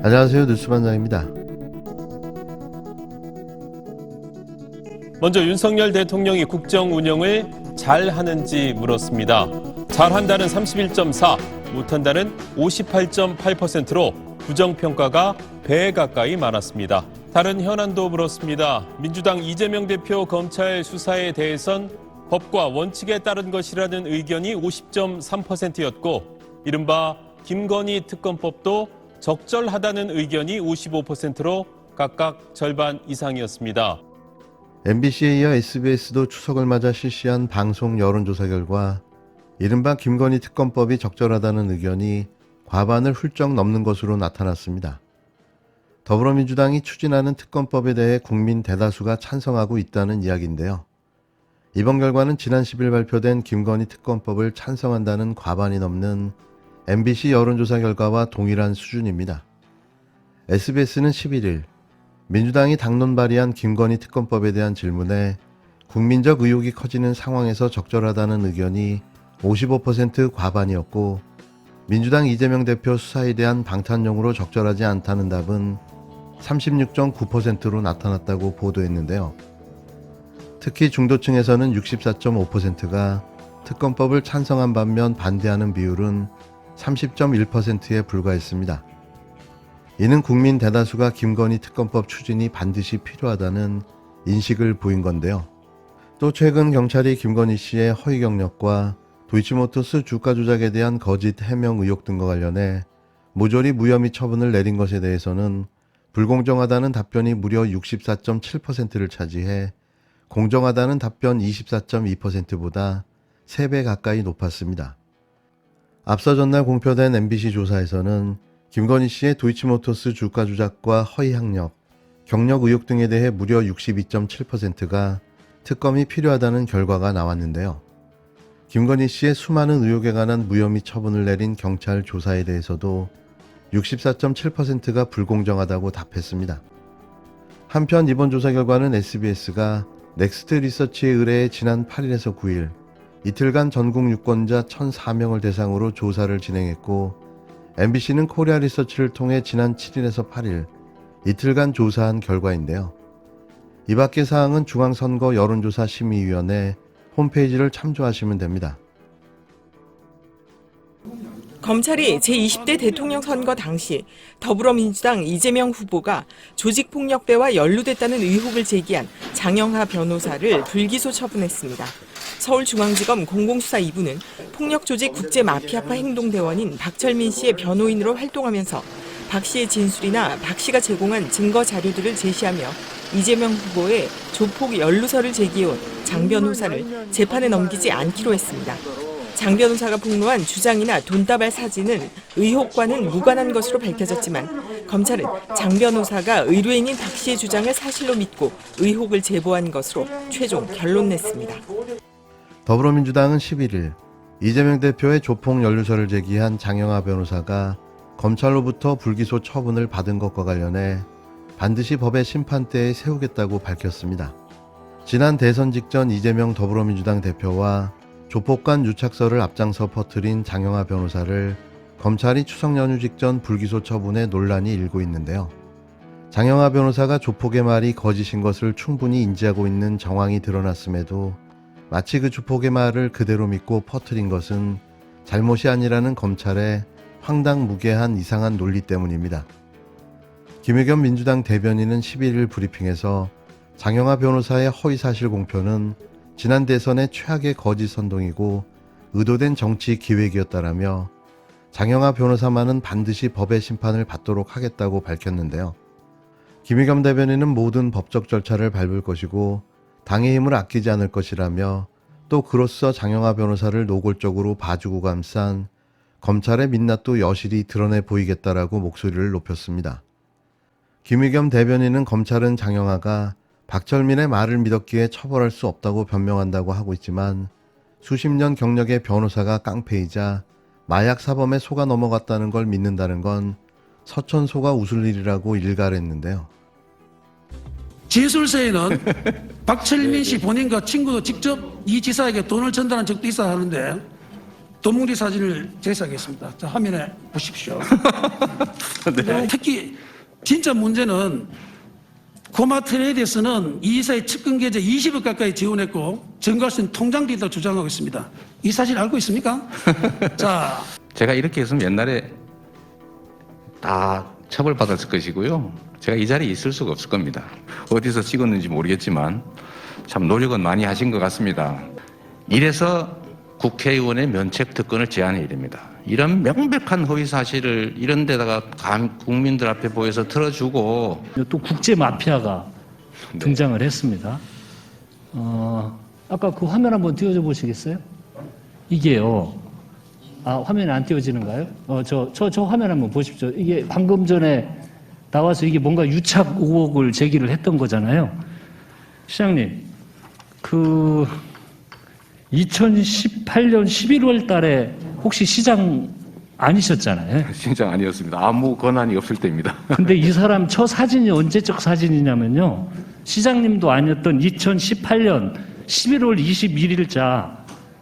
안녕하세요. 뉴스반장입니다. 먼저 윤석열 대통령이 국정 운영을 잘하는지 물었습니다. 잘한다는 31.4, 못한다는 58.8%로 부정평가가 배 가까이 많았습니다. 다른 현안도 물었습니다. 민주당 이재명 대표 검찰 수사에 대해선 법과 원칙에 따른 것이라는 의견이 50.3%였고 이른바 김건희 특검법도 적절하다는 의견이 55%로 각각 절반 이상이었습니다. MBC에 이어 SBS도 추석을 맞아 실시한 방송 여론조사 결과 이른바 김건희 특검법이 적절하다는 의견이 과반을 훌쩍 넘는 것으로 나타났습니다. 더불어민주당이 추진하는 특검법에 대해 국민 대다수가 찬성하고 있다는 이야기인데요. 이번 결과는 지난 10일 발표된 김건희 특검법을 찬성한다는 과반이 넘는 MBC 여론조사 결과와 동일한 수준입니다. SBS는 11일 민주당이 당론 발의한 김건희 특검법에 대한 질문에 국민적 의혹이 커지는 상황에서 적절하다는 의견이 55% 과반이었고 민주당 이재명 대표 수사에 대한 방탄용으로 적절하지 않다는 답은 36.9%로 나타났다고 보도했는데요. 특히 중도층에서는 64.5%가 특검법을 찬성한 반면 반대하는 비율은 30.1%에 불과했습니다. 이는 국민 대다수가 김건희 특검법 추진이 반드시 필요하다는 인식을 보인 건데요. 또 최근 경찰이 김건희 씨의 허위 경력과 도이치모터스 주가 조작에 대한 거짓 해명 의혹 등과 관련해 모조리 무혐의 처분을 내린 것에 대해서는 불공정하다는 답변이 무려 64.7%를 차지해 공정하다는 답변 24.2%보다 3배 가까이 높았습니다. 앞서 전날 공표된 MBC 조사에서는 김건희 씨의 도이치모터스 주가 조작과 허위 학력, 경력 의혹 등에 대해 무려 62.7%가 특검이 필요하다는 결과가 나왔는데요. 김건희 씨의 수많은 의혹에 관한 무혐의 처분을 내린 경찰 조사에 대해서도 64.7%가 불공정하다고 답했습니다. 한편 이번 조사 결과는 SBS가 넥스트 리서치에 의뢰해 지난 8일에서 9일 이틀간 전국 유권자 1,004명을 대상으로 조사를 진행했고 MBC는 코리아 리서치를 통해 지난 7일에서 8일 이틀간 조사한 결과인데요. 이 밖의 사항은 중앙선거 여론조사 심의위원회 홈페이지를 참조하시면 됩니다. 검찰이 제20대 대통령 선거 당시 더불어민주당 이재명 후보가 조직폭력배와 연루됐다는 의혹을 제기한 장영하 변호사를 불기소 처분했습니다. 서울중앙지검 공공수사 2부는 폭력조직 국제마피아파 행동대원인 박철민 씨의 변호인으로 활동하면서 박 씨의 진술이나 박 씨가 제공한 증거 자료들을 제시하며 이재명 후보의 조폭 연루설을 제기해온 장 변호사를 재판에 넘기지 않기로 했습니다. 장 변호사가 폭로한 주장이나 돈다발 사진은 의혹과는 무관한 것으로 밝혀졌지만 검찰은 장 변호사가 의뢰인인 박 씨의 주장을 사실로 믿고 의혹을 제보한 것으로 최종 결론 냈습니다. 더불어민주당은 11일 이재명 대표의 조폭 연루설을 제기한 장영하 변호사가 검찰로부터 불기소 처분을 받은 것과 관련해 반드시 법의 심판대에 세우겠다고 밝혔습니다. 지난 대선 직전 이재명 더불어민주당 대표와 조폭간 유착설을 앞장서 퍼뜨린 장영하 변호사를 검찰이 추석 연휴 직전 불기소 처분에 논란이 일고 있는데요. 장영하 변호사가 조폭의 말이 거짓인 것을 충분히 인지하고 있는 정황이 드러났음에도 마치 그 조폭의 말을 그대로 믿고 퍼뜨린 것은 잘못이 아니라는 검찰의 황당무계한 이상한 논리 때문입니다. 김의겸 민주당 대변인은 11일 브리핑에서 장영하 변호사의 허위사실 공표는 지난 대선의 최악의 거짓 선동이고 의도된 정치 기획이었다라며 장영하 변호사만은 반드시 법의 심판을 받도록 하겠다고 밝혔는데요. 김의겸 대변인은 모든 법적 절차를 밟을 것이고 당의 힘을 아끼지 않을 것이라며 또 그로써 장영하 변호사를 노골적으로 봐주고 감싼 검찰의 민낯도 여실히 드러내 보이겠다라고 목소리를 높였습니다. 김의겸 대변인은 검찰은 장영하가 박철민의 말을 믿었기에 처벌할 수 없다고 변명한다고 하고 있지만 수십 년 경력의 변호사가 깡패이자 마약 사범에 속아 넘어갔다는 걸 믿는다는 건 서천소가 웃을 일이라고 일갈했는데요. 진술서에는 박철민 씨 본인과 친구도 직접 이 지사에게 돈을 전달한 적도 있어 하는데 도뭉리 사진을 제시하겠습니다. 자, 화면에 보십시오. 특히 진짜 문제는 코마트레이드에서는 이 이사의 측근 계좌 20억 가까이 지원했고 증거할 수 있는 통장도 있다고 주장하고 있습니다. 이 사실 알고 있습니까? 자, 제가 이렇게 했으면 옛날에 다 처벌받았을 것이고요. 제가 이 자리에 있을 수가 없을 겁니다. 어디서 찍었는지 모르겠지만 참 노력은 많이 하신 것 같습니다. 이래서 국회의원의 면책특권을 제한해야 됩니다. 이런 명백한 허위 사실을 이런 데다가 국민들 앞에 보여서 틀어주고 또 국제 마피아가 등장을 했습니다. 아까 그 화면 한번 띄워줘 보시겠어요? 이게요. 화면이 안 띄워지는가요? 저 화면 한번 보십시오. 이게 방금 전에 나와서 이게 뭔가 유착 의혹을 제기를 했던 거잖아요. 시장님, 2018년 11월 달에 혹시 시장 아니셨잖아요. 진짜 아니었습니다. 아무 권한이 없을 때입니다. 근데 이 사람 저 사진이 언제적 사진이냐면요. 시장님도 아니었던 2018년 11월 21일자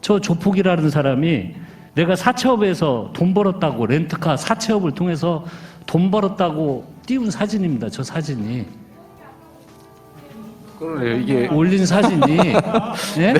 저 조폭이라는 사람이 내가 사채업에서 돈 벌었다고 렌트카 사채업을 통해서 돈 벌었다고 띄운 사진입니다. 저 사진이. 그러네요. 이게 올린 사진이. 네?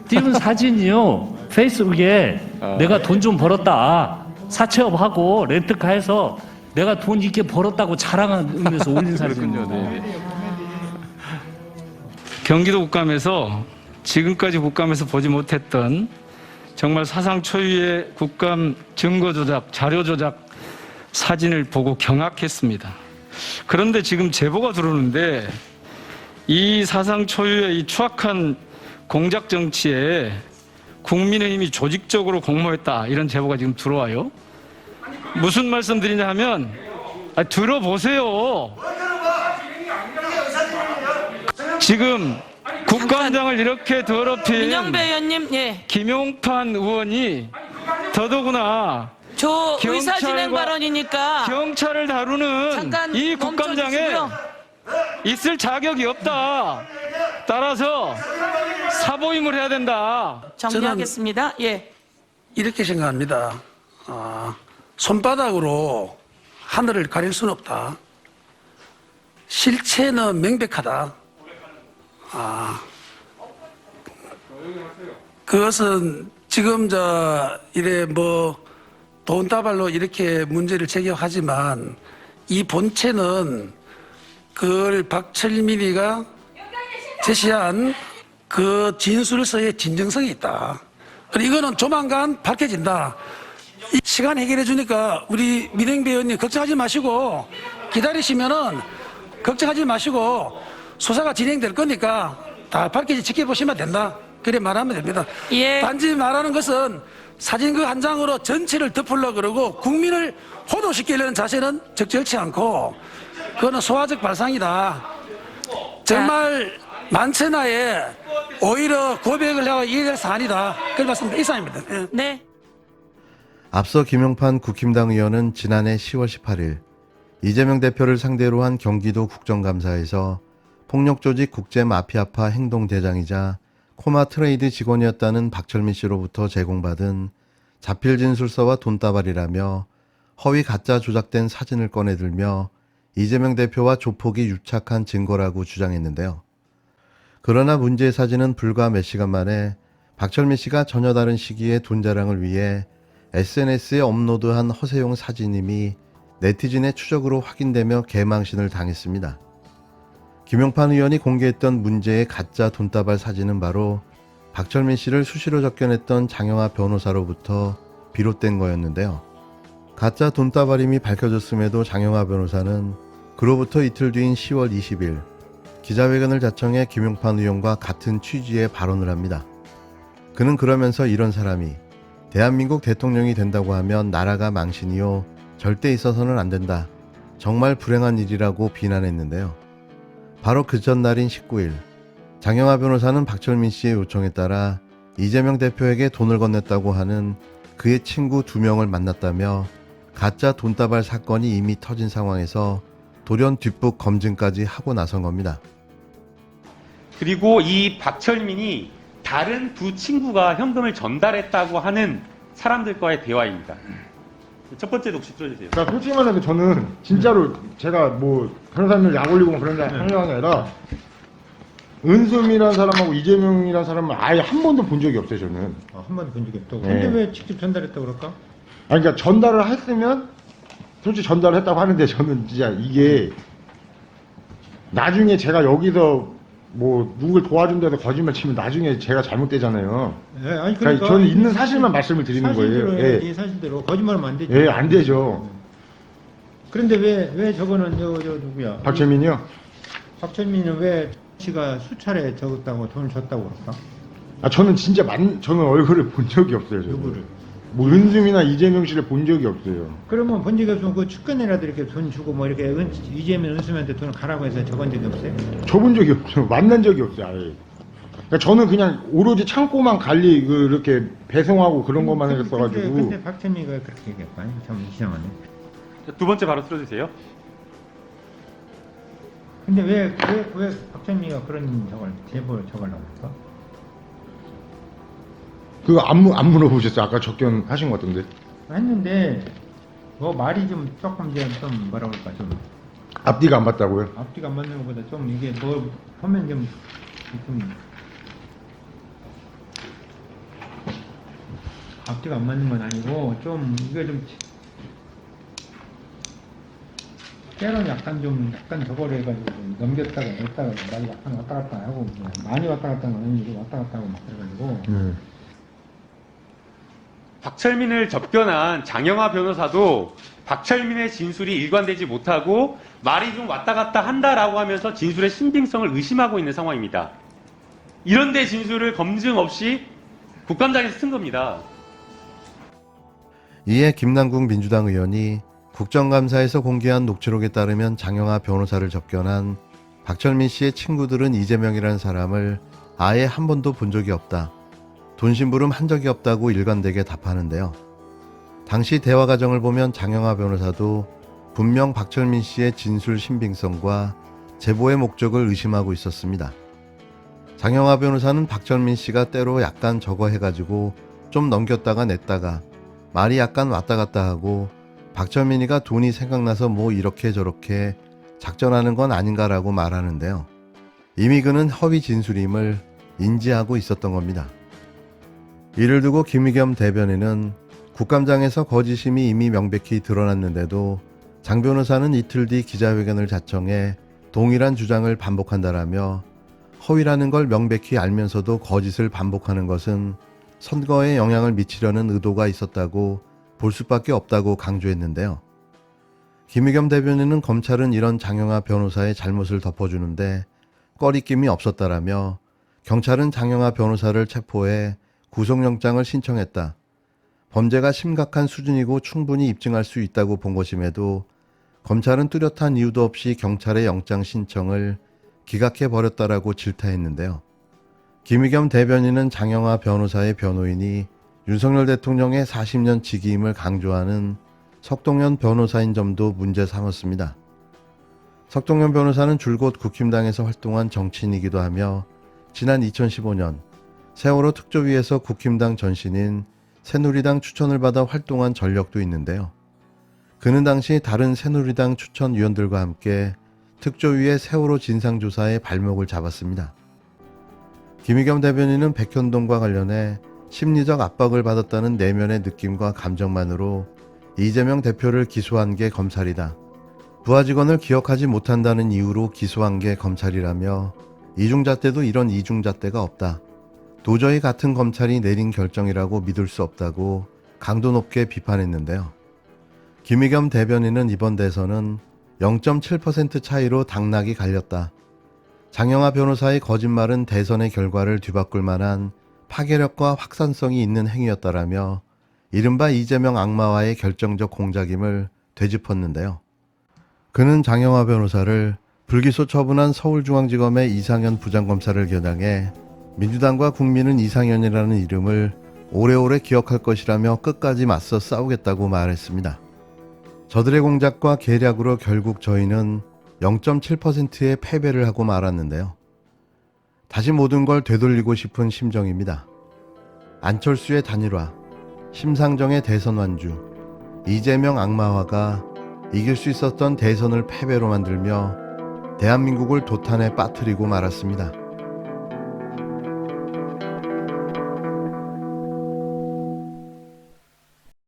띄운 사진이요. 페이스북에 내가 돈 좀 벌었다. 사채업하고 렌트카 해서 내가 돈 이렇게 벌었다고 자랑하면서 올린 사진이에요. 네. 경기도 국감에서 지금까지 국감에서 보지 못했던 정말 사상 초유의 국감 증거 조작, 자료 조작 사진을 보고 경악했습니다. 그런데 지금 제보가 들어오는데 이 사상 초유의 이 추악한 공작 정치에 국민의힘이 조직적으로 공모했다 이런 제보가 지금 들어와요. 무슨 말씀 드리냐 하면 들어보세요. 지금 국감장을 이렇게 더럽힌 민영배 의원님, 예. 김용판 의원이 더더구나 저 의사진행 발언이니까 경찰을 다루는 잠깐 이 국감장에 멈춰주시고요. 있을 자격이 없다. 따라서 사보임을 해야 된다. 정리하겠습니다. 예. 이렇게 생각합니다. 손바닥으로 하늘을 가릴 수는 없다. 실체는 명백하다. 그것은 지금 이래 돈다발로 이렇게 문제를 제기하지만 이 본체는 그걸 박철민이가 제시한 그 진술서의 진정성이 있다. 그리고 이거는 조만간 밝혀진다. 이 시간 해결해 주니까 우리 민행배 의원님 걱정하지 마시고 기다리시면은 걱정하지 마시고 수사가 진행될 거니까 다 밝혀지 지켜보시면 된다. 그래 말하면 됩니다. 예. 단지 말하는 것은 사진 그 한 장으로 전체를 덮으려고 그러고 국민을 호도시키려는 자세는 적절치 않고 그거는 소화적 발상이다. 정말 만천하에 오히려 고백을 하고 이해될 사안이다. 그런 말씀입니다. 이상입니다. 예. 네. 앞서 김용판 국힘당 의원은 지난해 10월 18일 이재명 대표를 상대로 한 경기도 국정감사에서 폭력조직 국제마피아파 행동대장이자 코마트레이드 직원이었다는 박철민 씨로부터 제공받은 자필 진술서와 돈다발이라며 허위 가짜 조작된 사진을 꺼내들며 이재명 대표와 조폭이 유착한 증거라고 주장했는데요. 그러나 문제의 사진은 불과 몇 시간 만에 박철민 씨가 전혀 다른 시기에 돈 자랑을 위해 SNS에 업로드한 허세용 사진임이 네티즌의 추적으로 확인되며 개망신을 당했습니다. 김용판 의원이 공개했던 문제의 가짜 돈다발 사진은 바로 박철민 씨를 수시로 접견했던 장영하 변호사로부터 비롯된 거였는데요. 가짜 돈다발임이 밝혀졌음에도 장영하 변호사는 그로부터 이틀 뒤인 10월 20일 기자회견을 자청해 김용판 의원과 같은 취지의 발언을 합니다. 그는 그러면서 이런 사람이 대한민국 대통령이 된다고 하면 나라가 망신이요 절대 있어서는 안 된다. 정말 불행한 일이라고 비난했는데요. 바로 그 전날인 19일 장영하 변호사는 박철민 씨의 요청에 따라 이재명 대표에게 돈을 건넸다고 하는 그의 친구 2명을 만났다며 가짜 돈다발 사건이 이미 터진 상황에서 돌연 뒷북 검증까지 하고 나선 겁니다. 그리고 이 박철민이 다른 두 친구가 현금을 전달했다고 하는 사람들과의 대화입니다. 첫 번째 혹시 들어주세요. 그러니까 솔직히 말해서 저는 진짜로 제가 뭐 변호사님을 약 올리고 그런 게 하는 게 아니라 은수미라는 사람하고 이재명이라는 사람을 아예 한 번도 본 적이 없어요, 저는. 한 번도 본 적이 없다고. 네. 근데 왜 직접 전달했다고 그럴까? 아니, 그러니까 전달을 했으면 솔직히 전달을 했다고 하는데 저는 진짜 이게 나중에 제가 여기서 뭐 누굴 도와준다고 거짓말 치면 나중에 제가 잘못되잖아요. 예, 아니 그러니까 저는 있는 사실만 말씀을 드리는 거예요. 예. 예. 사실대로 거짓말하면 안 되지. 예, 안 되죠. 그런데 왜 저거는 저 누구야? 박재민이요? 박철민은 왜 씨가 수차례 적었다고 돈을 줬다고 그럴까? 아, 저는 진짜 저는 얼굴을 본 적이 없어요. 저는. 누구를? 뭐 은수미나 이재명 씨를 본 적이 없어요. 그러면 본 적이 없으면 그 축근이라도 이렇게 돈 주고 뭐 이렇게 이재명 은수미한테 돈을 가라고 해서 적은 적이 없어요? 줘본 적이 없어요. 만난 적이 없어요. 아예. 그러니까 저는 그냥 오로지 창고만 관리 이렇게 배송하고 그런 것만 했어가지고. 근데 박철민이가 그렇게 얘기했고 참 이상하네. 두 번째 바로 들어주세요. 근데 왜 박철민이가 그런 제보를 적으려고 할까? 그거 안 물어보셨어요? 아까 접견하신 것 같던데. 했는데 뭐 말이 좀 조금 좀 뭐라 그럴까 좀 앞뒤가 안 맞다고요? 앞뒤가 안 맞는 것보다 좀 이게 뭐 보면 좀 앞뒤가 안 맞는 건 아니고 좀 이게 좀 때로는 약간 저거를 해가지고 좀 넘겼다가 냈다가 말이 약간 왔다 갔다 하고 그냥 많이 왔다 갔다 하는 건 아니고 왔다 갔다 하고 막 그래가지고 박철민을 접견한 장영하 변호사도 박철민의 진술이 일관되지 못하고 말이 좀 왔다 갔다 한다라고 하면서 진술의 신빙성을 의심하고 있는 상황입니다. 이런데 진술을 검증 없이 국감장에서 쓴 겁니다. 이에 김남국 민주당 의원이 국정감사에서 공개한 녹취록에 따르면 장영하 변호사를 접견한 박철민 씨의 친구들은 이재명이라는 사람을 아예 한 번도 본 적이 없다. 돈 심부름 한 적이 없다고 일관되게 답하는데요. 당시 대화 과정을 보면 장영하 변호사도 분명 박철민 씨의 진술 신빙성과 제보의 목적을 의심하고 있었습니다. 장영하 변호사는 박철민 씨가 때로 약간 저거 해가지고 좀 넘겼다가 냈다가 말이 약간 왔다 갔다 하고 박철민이가 돈이 생각나서 뭐 이렇게 저렇게 작전하는 건 아닌가라고 말하는데요. 이미 그는 허위 진술임을 인지하고 있었던 겁니다. 이를 두고 김의겸 대변인은 국감장에서 거짓임이 이미 명백히 드러났는데도 장 변호사는 이틀 뒤 기자회견을 자청해 동일한 주장을 반복한다라며 허위라는 걸 명백히 알면서도 거짓을 반복하는 것은 선거에 영향을 미치려는 의도가 있었다고 볼 수밖에 없다고 강조했는데요. 김의겸 대변인은 검찰은 이런 장영하 변호사의 잘못을 덮어주는데 꺼리낌이 없었다라며 경찰은 장영하 변호사를 체포해 구속영장을 신청했다. 범죄가 심각한 수준이고 충분히 입증할 수 있다고 본 것임에도 검찰은 뚜렷한 이유도 없이 경찰의 영장 신청을 기각해버렸다라고 질타했는데요. 김의겸 대변인은 장영하 변호사의 변호인이 윤석열 대통령의 40년 직위임을 강조하는 석동현 변호사인 점도 문제 삼았습니다. 석동현 변호사는 줄곧 국힘당에서 활동한 정치인이기도 하며 지난 2015년 세월호 특조위에서 국힘당 전신인 새누리당 추천을 받아 활동한 전력도 있는데요. 그는 당시 다른 새누리당 추천위원들과 함께 특조위의 세월호 진상조사에 발목을 잡았습니다. 김의겸 대변인은 백현동과 관련해 심리적 압박을 받았다는 내면의 느낌과 감정만으로 이재명 대표를 기소한 게 검찰이다. 부하 직원을 기억하지 못한다는 이유로 기소한 게 검찰이라며 이중잣대도 이런 이중잣대가 없다. 도저히 같은 검찰이 내린 결정이라고 믿을 수 없다고 강도 높게 비판했는데요. 김의겸 대변인은 이번 대선은 0.7% 차이로 당락이 갈렸다. 장영하 변호사의 거짓말은 대선의 결과를 뒤바꿀 만한 파괴력과 확산성이 있는 행위였다라며 이른바 이재명 악마와의 결정적 공작임을 되짚었는데요. 그는 장영하 변호사를 불기소 처분한 서울중앙지검의 이상현 부장검사를 겨냥해 민주당과 국민은 이상현이라는 이름을 오래오래 기억할 것이라며 끝까지 맞서 싸우겠다고 말했습니다. 저들의 공작과 계략으로 결국 저희는 0.7%의 패배를 하고 말았는데요. 다시 모든 걸 되돌리고 싶은 심정입니다. 안철수의 단일화, 심상정의 대선 완주, 이재명 악마화가 이길 수 있었던 대선을 패배로 만들며 대한민국을 도탄에 빠뜨리고 말았습니다.